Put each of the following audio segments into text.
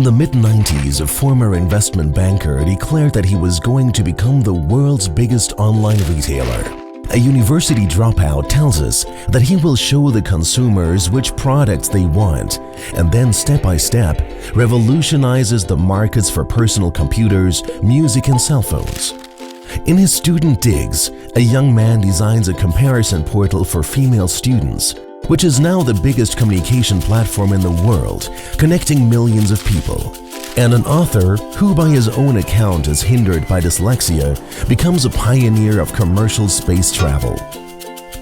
the mid-90s, a former investment banker declared that he was going to become the world's biggest online retailer. A university dropout tells us that he will show the consumers which products they want, and then step by step revolutionizes the markets for personal computers, music and cell phones. In his student digs, a young man designs a comparison portal for female students, which is now the biggest communication platform in the world, connecting millions of people. And an author who by his own account is hindered by dyslexia becomes a pioneer of commercial space travel.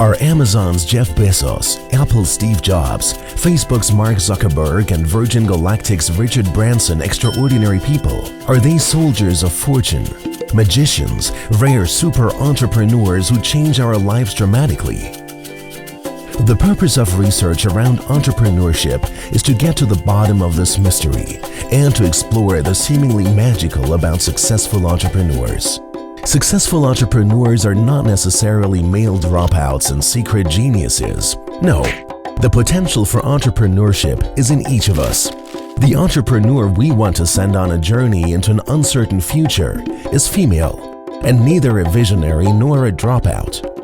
Are Amazon's Jeff Bezos, Apple's Steve Jobs, Facebook's Mark Zuckerberg and Virgin Galactic's Richard Branson extraordinary people? Are they soldiers of fortune, magicians, rare super entrepreneurs who change our lives dramatically? The purpose of research around entrepreneurship is to get to the bottom of this mystery and to explore the seemingly magical about successful entrepreneurs. Successful entrepreneurs are not necessarily male dropouts and secret geniuses. No, the potential for entrepreneurship is in each of us. The entrepreneur we want to send on a journey into an uncertain future is female, and neither a visionary nor a dropout.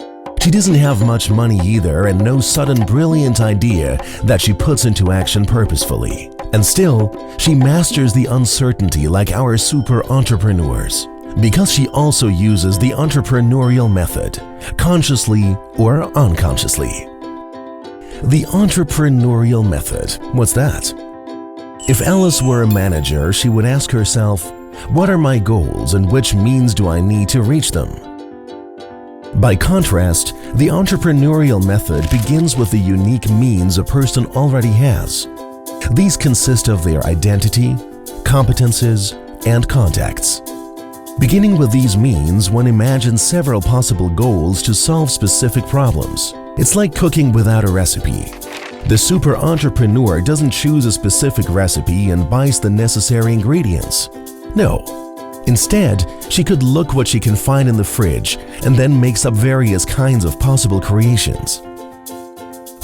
She doesn't have much money either and no sudden brilliant idea that she puts into action purposefully. And still, she masters the uncertainty like our super entrepreneurs, because she also uses the entrepreneurial method, consciously or unconsciously. The entrepreneurial method, what's that? If Alice were a manager, she would ask herself, what are my goals and which means do I need to reach them? By contrast, the entrepreneurial method begins with the unique means a person already has. These consist of their identity, competences, and contacts. Beginning with these means, one imagines several possible goals to solve specific problems. It's like cooking without a recipe. The super entrepreneur doesn't choose a specific recipe and buys the necessary ingredients. No. Instead, she could look what she can find in the fridge and then makes up various kinds of possible creations.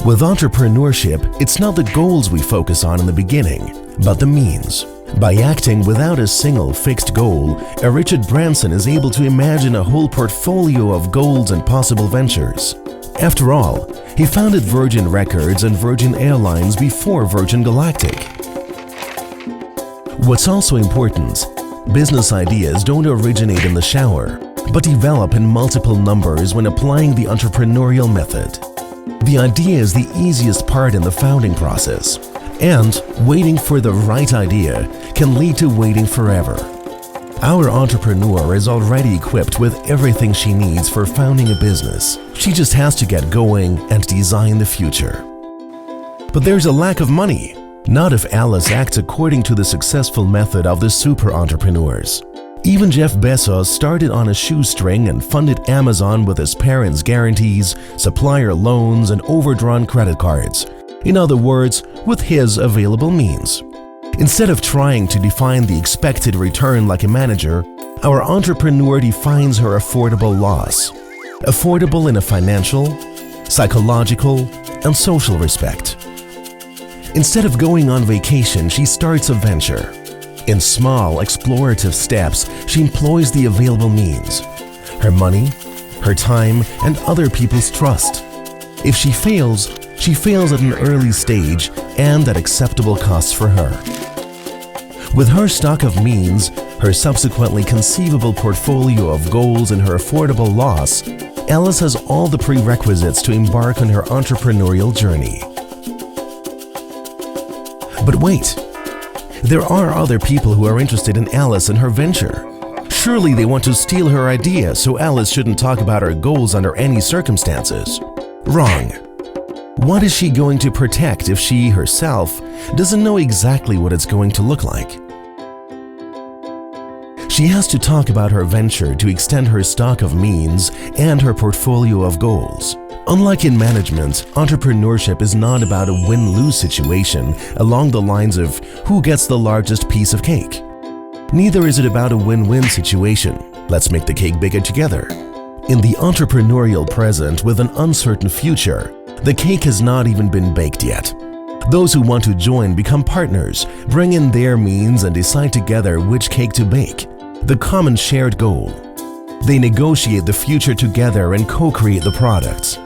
With entrepreneurship, it's not the goals we focus on in the beginning, but the means. By acting without a single fixed goal, a Richard Branson is able to imagine a whole portfolio of goals and possible ventures. After all, he founded Virgin Records and Virgin Airlines before Virgin Galactic. What's also important, business ideas don't originate in the shower, but develop in multiple numbers when applying the entrepreneurial method. The idea is the easiest part in the founding process, and waiting for the right idea can lead to waiting forever. Our entrepreneur is already equipped with everything she needs for founding a business. She just has to get going and design the future. But there's a lack of money. Not if Alice acts according to the successful method of the super entrepreneurs. Even Jeff Bezos started on a shoestring and funded Amazon with his parents' guarantees, supplier loans, and overdrawn credit cards. In other words, with his available means. Instead of trying to define the expected return like a manager, our entrepreneur defines her affordable loss. Affordable in a financial, psychological, and social respect. Instead of going on vacation, she starts a venture. In small, explorative steps, she employs the available means, her money, her time, and other people's trust. If she fails at an early stage and at acceptable costs for her. With her stock of means, her subsequently conceivable portfolio of goals, and her affordable loss, Alice has all the prerequisites to embark on her entrepreneurial journey. But wait, there are other people who are interested in Alice and her venture. Surely they want to steal her idea, so Alice shouldn't talk about her goals under any circumstances. Wrong. What is she going to protect if she, herself, doesn't know exactly what it's going to look like? She has to talk about her venture to extend her stock of means and her portfolio of goals. Unlike in management, entrepreneurship is not about a win-lose situation along the lines of who gets the largest piece of cake. Neither is it about a win-win situation. Let's make the cake bigger together. In the entrepreneurial present with an uncertain future, the cake has not even been baked yet. Those who want to join become partners, bring in their means and decide together which cake to bake. The common shared goal. They negotiate the future together and co-create the products.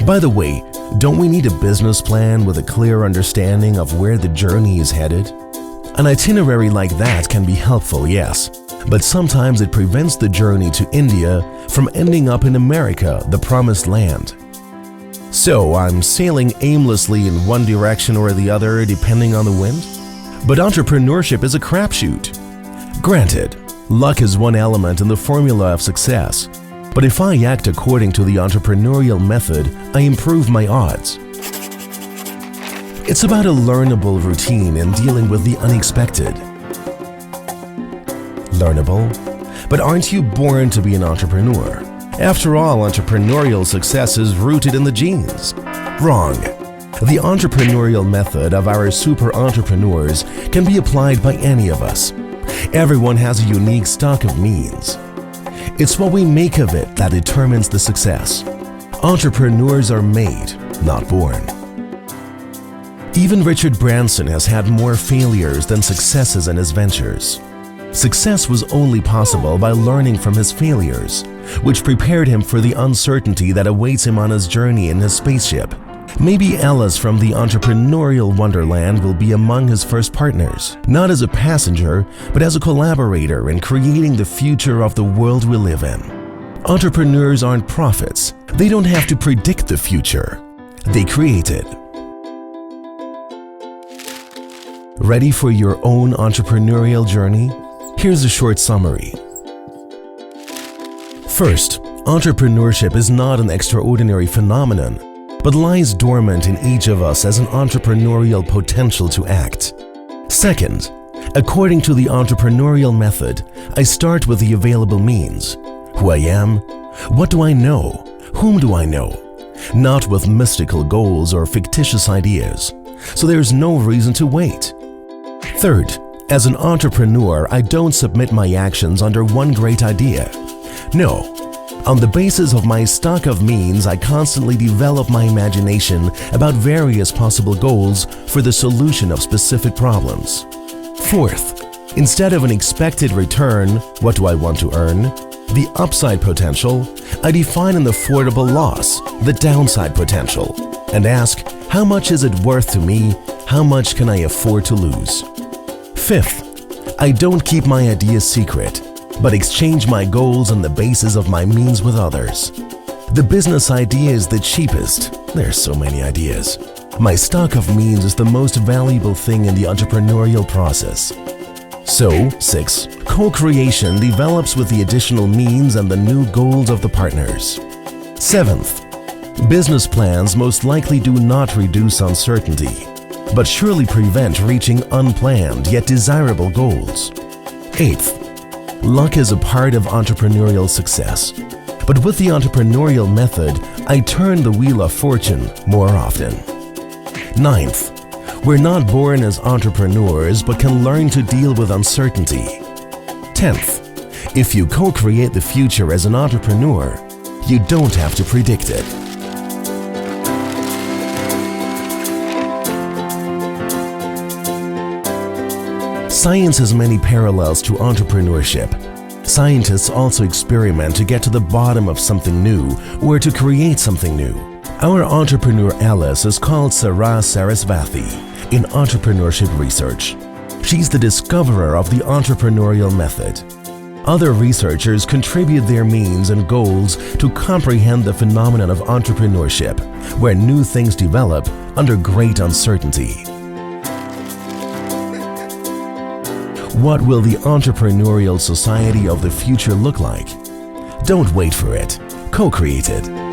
By the way, don't we need a business plan with a clear understanding of where the journey is headed? An itinerary like that can be helpful, yes, but sometimes it prevents the journey to India from ending up in America, the promised land. So I'm sailing aimlessly in one direction or the other depending on the wind? But entrepreneurship is a crapshoot. Granted, luck is one element in the formula of success, but if I act according to the entrepreneurial method, I improve my odds. It's about a learnable routine and dealing with the unexpected. Learnable? But aren't you born to be an entrepreneur? After all, entrepreneurial success is rooted in the genes. Wrong. The entrepreneurial method of our super entrepreneurs can be applied by any of us. Everyone has a unique stock of means. It's what we make of it that determines the success. Entrepreneurs are made, not born. Even Richard Branson has had more failures than successes in his ventures. Success was only possible by learning from his failures, which prepared him for the uncertainty that awaits him on his journey in his spaceship. Maybe Alice from the entrepreneurial wonderland will be among his first partners, not as a passenger, but as a collaborator in creating the future of the world we live in. Entrepreneurs aren't prophets. They don't have to predict the future. They create it. Ready for your own entrepreneurial journey? Here's a short summary. First, entrepreneurship is not an extraordinary phenomenon, but lies dormant in each of us as an entrepreneurial potential to act. Second, according to the entrepreneurial method, I start with the available means. Who I am, what do I know, whom do I know? Not with mystical goals or fictitious ideas, so there's no reason to wait. Third, as an entrepreneur, I don't submit my actions under one great idea. No. On the basis of my stock of means, I constantly develop my imagination about various possible goals for the solution of specific problems. Fourth, instead of an expected return, what do I want to earn? The upside potential, I define an affordable loss, the downside potential, and ask, how much is it worth to me? How much can I afford to lose? Fifth, I don't keep my ideas secret, but exchange my goals on the basis of my means with others. The business idea is the cheapest. There's so many ideas. My stock of means is the most valuable thing in the entrepreneurial process. So, 6. Co-creation develops with the additional means and the new goals of the partners. 7th, business plans most likely do not reduce uncertainty, but surely prevent reaching unplanned yet desirable goals. 8th, luck is a part of entrepreneurial success, but with the entrepreneurial method, I turn the wheel of fortune more often. 9th, we're not born as entrepreneurs but can learn to deal with uncertainty. 10th, if you co-create the future as an entrepreneur, you don't have to predict it. Science has many parallels to entrepreneurship. Scientists also experiment to get to the bottom of something new or to create something new. Our entrepreneur Alice is called Sarah Sarasvathy in entrepreneurship research. She's the discoverer of the entrepreneurial method. Other researchers contribute their means and goals to comprehend the phenomenon of entrepreneurship, where new things develop under great uncertainty. What will the entrepreneurial society of the future look like? Don't wait for it. Co-create it.